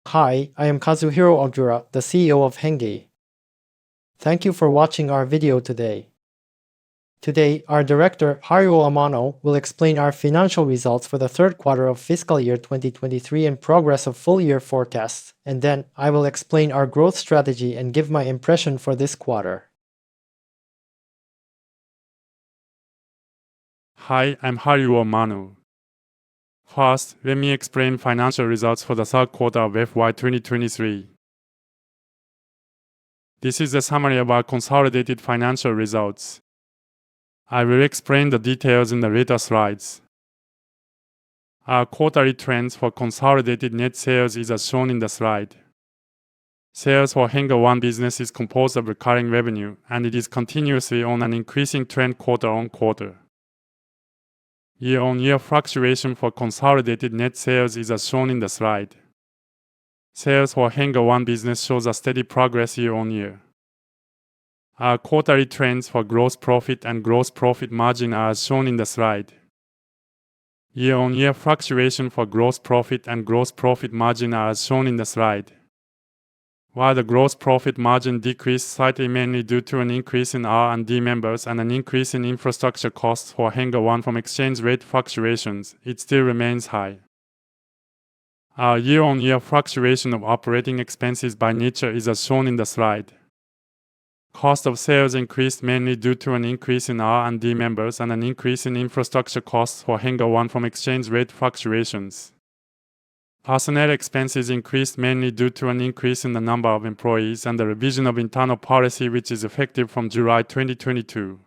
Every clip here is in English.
Hi, I am Kazuhiro Ogura, the CEO of HENNGE. Thank you for watching our video today. Today, our director, Haruo Amano, will explain our financial results for the third quarter of fiscal year 2023 and progress of full-year forecasts, and then I will explain our growth strategy and give my impression for this quarter. Hi, I'm Haruo Amano. First, let me explain financial results for the third quarter of FY23. This is a summary of our consolidated financial results. I will explain the details in the later slides. Our quarterly trends for consolidated net sales is as shown in the slide. Sales for HENNGE One business is composed of recurring revenue, and it is continuously on an increasing trend quarter-on-quarter. Year-on-year fluctuation for consolidated net sales is as shown in the slide. Sales for HENNGE One business shows a steady progress year-on-year. Our quarterly trends for gross profit and gross profit margin are as shown in the slide. Year-on-year fluctuation for gross profit and gross profit margin are as shown in the slide. While the gross profit margin decreased slightly mainly due to an increase in R&D members and an increase in infrastructure costs for HENNGE One from exchange rate fluctuations, it still remains high. Our year-on-year fluctuation of operating expenses by nature is as shown in the slide. Cost of sales increased mainly due to an increase in R&D members and an increase in infrastructure costs for HENNGE One from exchange rate fluctuations. Personnel expenses increased mainly due to an increase in the number of employees and the revision of internal policy which is effective from July 2022.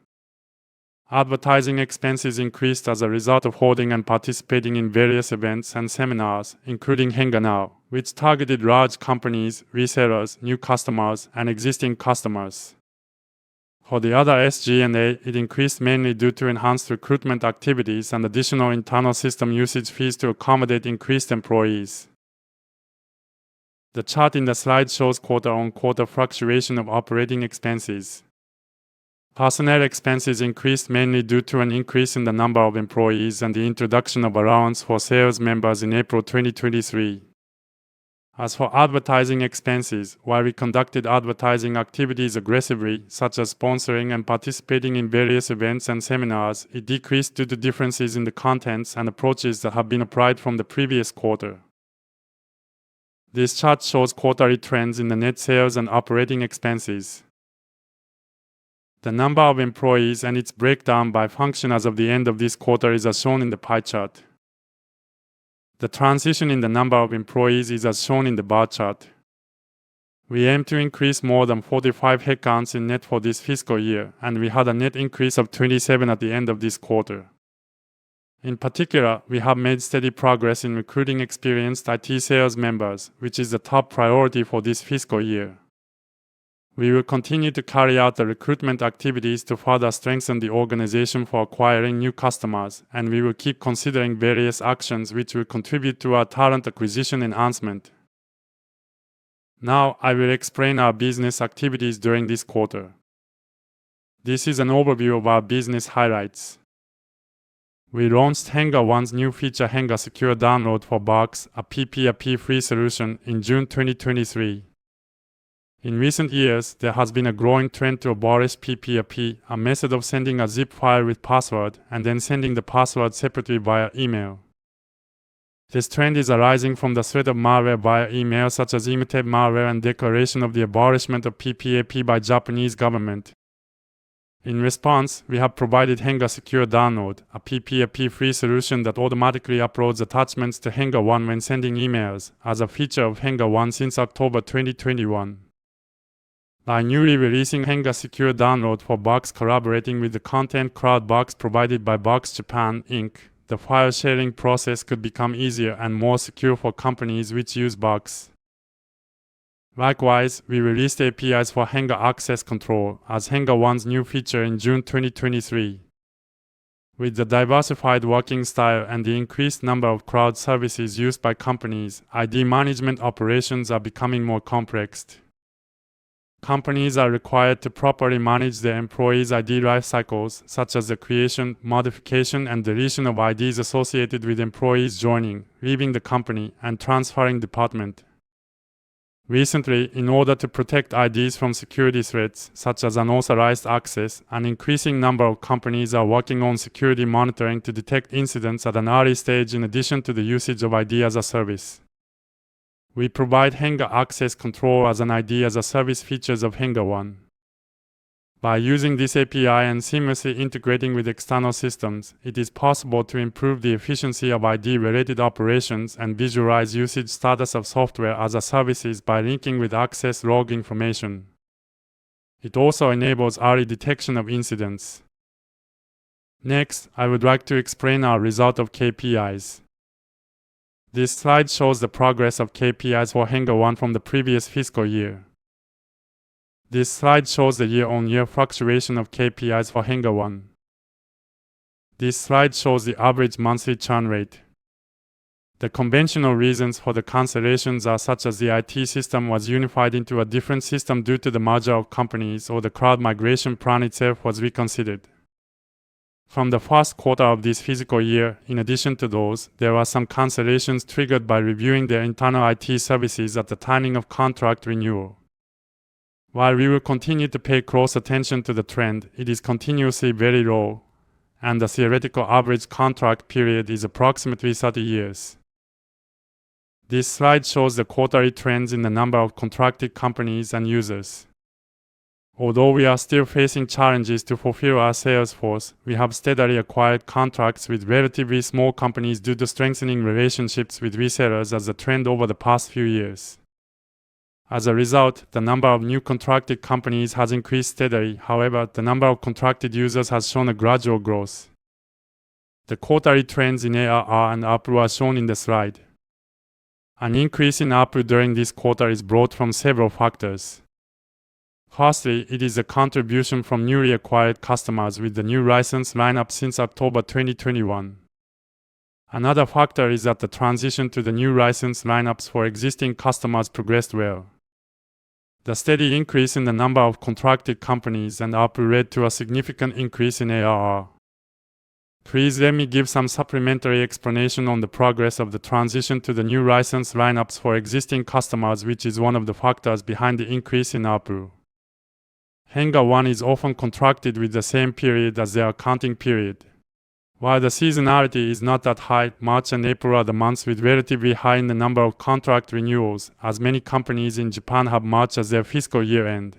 Advertising expenses increased as a result of holding and participating in various events and seminars, including HENNGE Now, which targeted large companies, resellers, new customers, and existing customers. For the other SG&A, it increased mainly due to enhanced recruitment activities and additional internal system usage fees to accommodate increased employees. The chart in the slide shows quarter-on-quarter fluctuation of operating expenses. Personnel expenses increased mainly due to an increase in the number of employees and the introduction of allowance for sales members in April 2023. As for advertising expenses, while we conducted advertising activities aggressively, such as sponsoring and participating in various events and seminars, it decreased due to differences in the contents and approaches that have been applied from the previous quarter. This chart shows quarterly trends in the net sales and operating expenses. The number of employees and its breakdown by function as of the end of this quarter is as shown in the pie chart. The transition in the number of employees is as shown in the bar chart. We aim to increase more than 45 headcounts in net for this fiscal year, and we had a net increase of 27 at the end of this quarter. In particular, we have made steady progress in recruiting experienced IT sales members, which is the top priority for this fiscal year. We will continue to carry out the recruitment activities to further strengthen the organization for acquiring new customers, and we will keep considering various actions which will contribute to our talent acquisition enhancement. Now, I will explain our business activities during this quarter. This is an overview of our business highlights. We launched HENNGE One's new feature HENNGE Secure Download for Box, a PPAP-free solution, in June 2023. In recent years, there has been a growing trend to abolish PPAP, a method of sending a zip file with password and then sending the password separately via email. This trend is arising from the threat of malware via email such as imitate malware and declaration of the abolishment of PPAP by Japanese government. In response, we have provided HENNGE Secure Download, a PPAP-free solution that automatically uploads attachments to HENNGE One when sending emails, as a feature of HENNGE One since October 2021. By newly releasing HENNGE Secure Download for Box collaborating with the Content Cloud Box provided by Box Japan, Inc., the file sharing process could become easier and more secure for companies which use Box. Likewise, we released APIs for HENNGE Access Control as HENNGE One's new feature in June 2023. With the diversified working style and the increased number of cloud services used by companies, ID management operations are becoming more complex. Companies are required to properly manage their employees' ID life cycles, such as the creation, modification, and deletion of IDs associated with employees joining, leaving the company, and transferring department. Recently, in order to protect IDs from security threats such as unauthorized access, an increasing number of companies are working on security monitoring to detect incidents at an early stage in addition to the usage of ID as a service. We provide HENNGE access control as an ID as a service features of HENNGE One. By using this API and seamlessly integrating with external systems, it is possible to improve the efficiency of ID-related operations and visualize usage status of software as a services by linking with access log information. It also enables early detection of incidents. Next, I would like to explain our result of KPIs. This slide shows the progress of KPIs for HENNGE One from the previous fiscal year. This slide shows the year-on-year fluctuation of KPIs for HENNGE One. This slide shows the average monthly churn rate. The conventional reasons for the cancellations are such as the IT system was unified into a different system due to the merger of companies, or the cloud migration plan itself was reconsidered. From the first quarter of this fiscal year, in addition to those, there are some cancellations triggered by reviewing their internal IT services at the timing of contract renewal. While we will continue to pay close attention to the trend, it is continuously very low, and the theoretical average contract period is approximately 30 years. This slide shows the quarterly trends in the number of contracted companies and users. Although we are still facing challenges to fulfill our sales force, we have steadily acquired contracts with relatively small companies due to strengthening relationships with resellers as a trend over the past few years. As a result, the number of new contracted companies has increased steadily. However, the number of contracted users has shown a gradual growth. The quarterly trends in ARR and ARPU are shown in the slide. An increase in ARPU during this quarter is brought from several factors. Firstly, it is a contribution from newly acquired customers with the new license lineup since October 2021. Another factor is that the transition to the new license lineups for existing customers progressed well. The steady increase in the number of contracted companies and ARPU led to a significant increase in ARR. Please let me give some supplementary explanation on the progress of the transition to the new license lineups for existing customers, which is one of the factors behind the increase in ARPU. HENNGE One is often contracted with the same period as their accounting period. While the seasonality is not that high, March and April are the months with relatively high in the number of contract renewals, as many companies in Japan have March as their fiscal year end.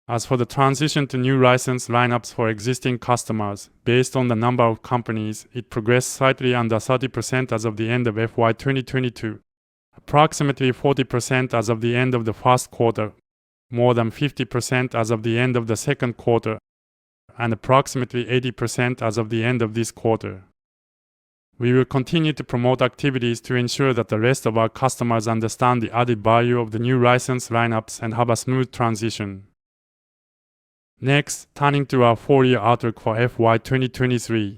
As for the transition to new license lineups for existing customers, based on the number of companies, it progressed slightly under 30% as of the end of FY2022, approximately 40% as of the end of the first quarter, more than 50% as of the end of the second quarter, and approximately 80% as of the end of this quarter. We will continue to promote activities to ensure that the rest of our customers understand the added value of the new license lineups and have a smooth transition. Next, turning to our full-year outlook for FY2023.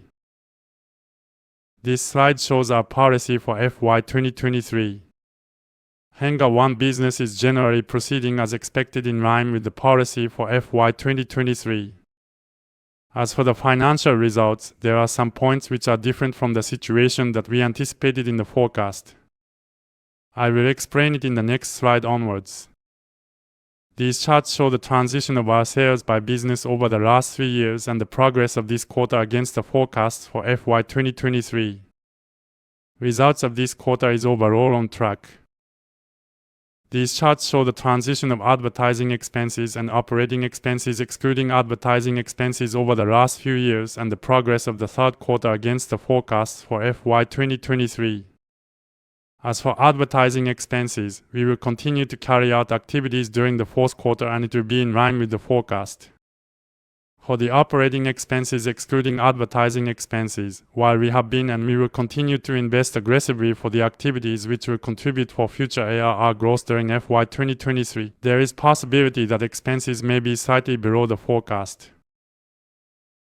This slide shows our policy for FY2023. HENNGE One business is generally proceeding as expected in line with the policy for FY2023. As for the financial results, there are some points which are different from the situation that we anticipated in the forecast. I will explain it in the next slide onwards. These charts show the transition of our sales by business over the last 3 years and the progress of this quarter against the forecasts for FY2023. Results of this quarter is overall on track. These charts show the transition of advertising expenses and operating expenses excluding advertising expenses over the last few years and the progress of the third quarter against the forecasts for FY2023. As for advertising expenses, we will continue to carry out activities during the fourth quarter and it will be in line with the forecast. For the operating expenses excluding advertising expenses, while we have been and we will continue to invest aggressively for the activities which will contribute for future ARR growth during FY2023, there is possibility that expenses may be slightly below the forecast.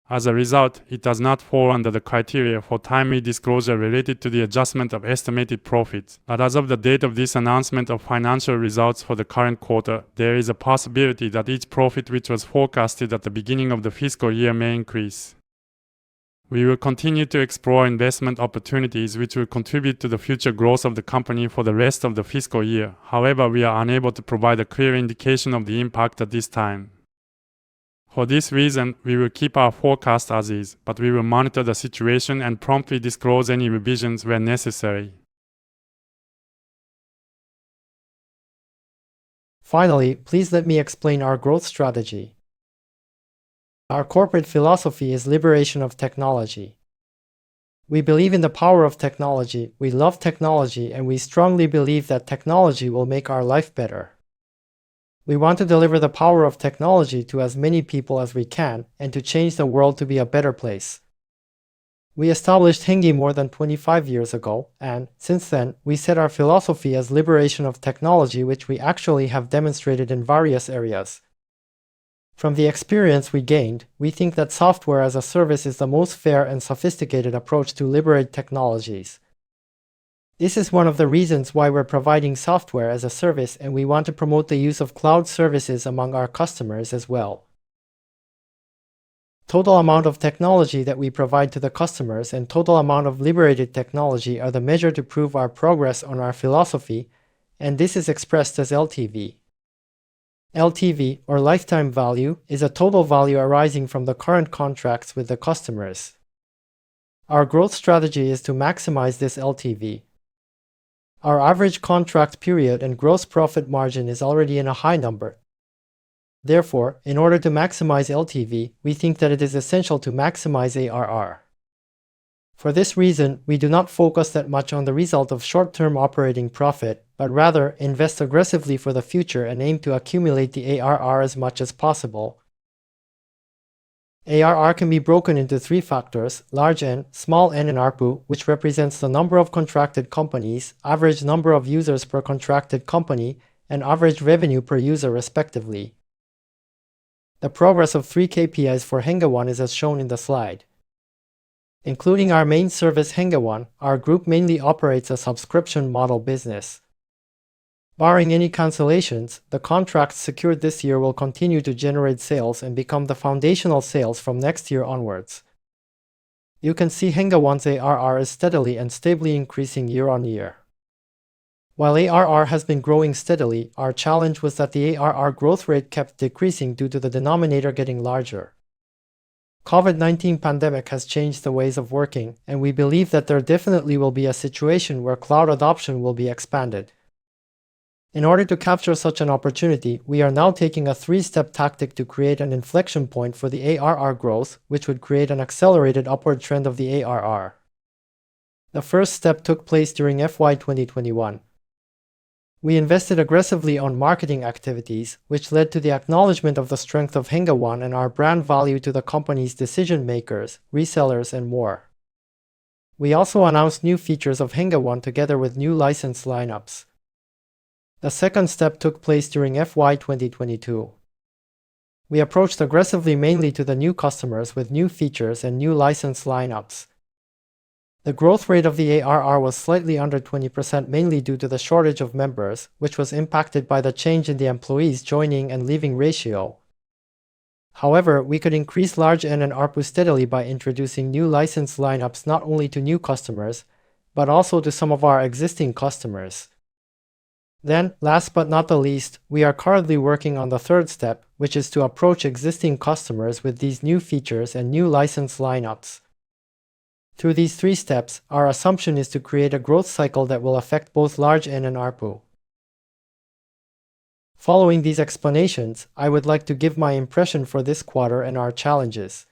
As a result, it does not fall under the criteria for timely disclosure related to the adjustment of estimated profits, but as of the date of this announcement of financial results for the current quarter, there is a possibility that each profit which was forecasted at the beginning of the fiscal year may increase. We will continue to explore investment opportunities which will contribute to the future growth of the company for the rest of the fiscal year. However, we are unable to provide a clear indication of the impact at this time. For this reason, we will keep our forecast as is, but we will monitor the situation and promptly disclose any revisions where necessary. Finally, please let me explain our growth strategy. Our corporate philosophy is liberation of technology. We believe in the power of technology, we love technology, and we strongly believe that technology will make our life better. We want to deliver the power of technology to as many people as we can, and to change the world to be a better place. We established HENNGE more than 25 years ago, and, since then, we set our philosophy as liberation of technology, which we actually have demonstrated in various areas. From the experience we gained, we think that software as a service is the most fair and sophisticated approach to liberate technologies. This is one of the reasons why we're providing software as a service, and we want to promote the use of cloud services among our customers as well. Total amount of technology that we provide to the customers and total amount of liberated technology are the measure to prove our progress on our philosophy, and this is expressed as LTV. LTV, or lifetime value, is a total value arising from the current contracts with the customers. Our growth strategy is to maximize this LTV. Our average contract period and gross profit margin is already in a high number. Therefore, in order to maximize LTV, we think that it is essential to maximize ARR. For this reason, we do not focus that much on the result of short-term operating profit, but rather invest aggressively for the future and aim to accumulate the ARR as much as possible. ARR can be broken into three factors: large N, small n, and ARPU, which represents the number of contracted companies, average number of users per contracted company, and average revenue per user respectively. The progress of three KPIs for HENNGE One is as shown in the slide. Including our main service HENNGE One, our group mainly operates a subscription model business. Barring any cancellations, the contracts secured this year will continue to generate sales and become the foundational sales from next year onwards. You can see HENNGE One's ARR is steadily and stably increasing year on year. While ARR has been growing steadily, our challenge was that the ARR growth rate kept decreasing due to the denominator getting larger. COVID-19 pandemic has changed the ways of working, and we believe that there definitely will be a situation where cloud adoption will be expanded. In order to capture such an opportunity, we are now taking a three-step tactic to create an inflection point for the ARR growth, which would create an accelerated upward trend of the ARR. The first step took place during FY 2021. We invested aggressively on marketing activities, which led to the acknowledgement of the strength of HENNGE One and our brand value to the company's decision makers, resellers, and more. We also announced new features of HENNGE One together with new license lineups. The second step took place during FY 2022. We approached aggressively mainly to the new customers with new features and new license lineups. The growth rate of the ARR was slightly under 20%, mainly due to the shortage of members, which was impacted by the change in the employees joining and leaving ratio. However, we could increase large N and ARPU steadily by introducing new license lineups not only to new customers, but also to some of our existing customers. Then, last but not the least, we are currently working on the third step, which is to approach existing customers with these new features and new license lineups. Through these three steps, our assumption is to create a growth cycle that will affect both large N and ARPU. Following these explanations, I would like to give my impression for this quarter and our challenges.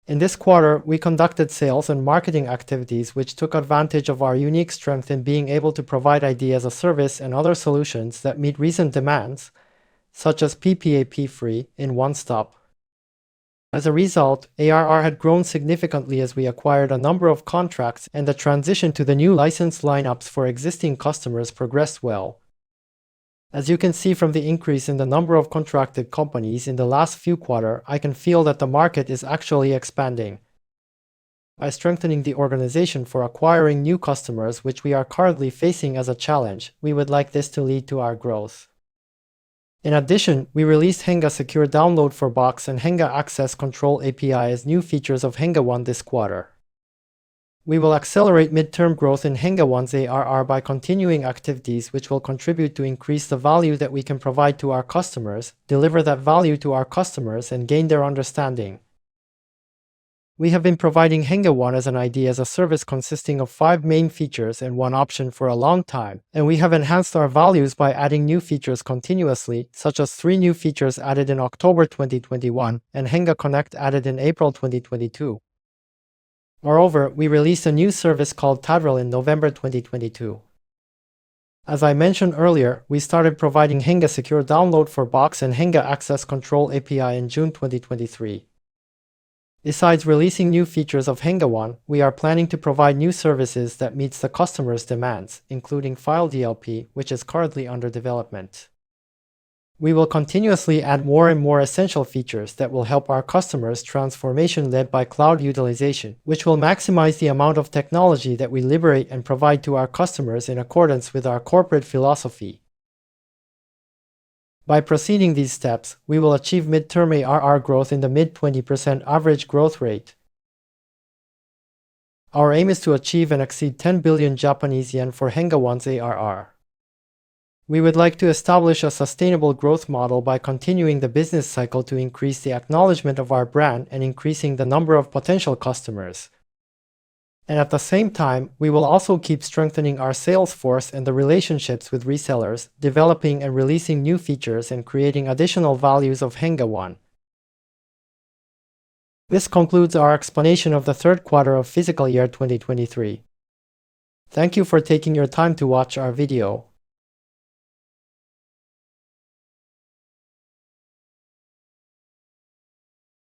In this quarter, we conducted sales and marketing activities which took advantage of our unique strength in being able to provide ID as a service and other solutions that meet recent demands, such as PPAP-free in one stop. As a result, ARR had grown significantly as we acquired a number of contracts, and the transition to the new license lineups for existing customers progressed well. As you can see from the increase in the number of contracted companies in the last few quarters, I can feel that the market is actually expanding. By strengthening the organization for acquiring new customers, which we are currently facing as a challenge, we would like this to lead to our growth. In addition, we released HENNGE Secure Download for Box and HENNGE Access Control API as new features of HENNGE One this quarter. We will accelerate midterm growth in HENNGE One's ARR by continuing activities which will contribute to increase the value that we can provide to our customers, deliver that value to our customers, and gain their understanding. We have been providing HENNGE One as an idea as a service consisting of 5 main features and 1 option for a long time, and we have enhanced our values by adding new features continuously, such as 3 new features added in October 2021 and HENNGE Connect added in April 2022. Moreover, we released a new service called Tadril in November 2022. As I mentioned earlier, we started providing HENNGE Secure Download for Box and HENNGE Access Control API in June 2023. Besides releasing new features of HENNGE One, we are planning to provide new services that meets the customer's demands, including File DLP, which is currently under development. We will continuously add more and more essential features that will help our customers' transformation led by cloud utilization, which will maximize the amount of technology that we liberate and provide to our customers in accordance with our corporate philosophy. By proceeding these steps, we will achieve midterm ARR growth in the mid-20% average growth rate. Our aim is to achieve and exceed 10 billion Japanese yen for HENNGE One's ARR. We would like to establish a sustainable growth model by continuing the business cycle to increase the acknowledgement of our brand and increasing the number of potential customers. And at the same time, we will also keep strengthening our sales force and the relationships with resellers, developing and releasing new features and creating additional values of HENNGE One. This concludes our explanation of the third quarter of fiscal year 2023. Thank you for taking your time to watch our video.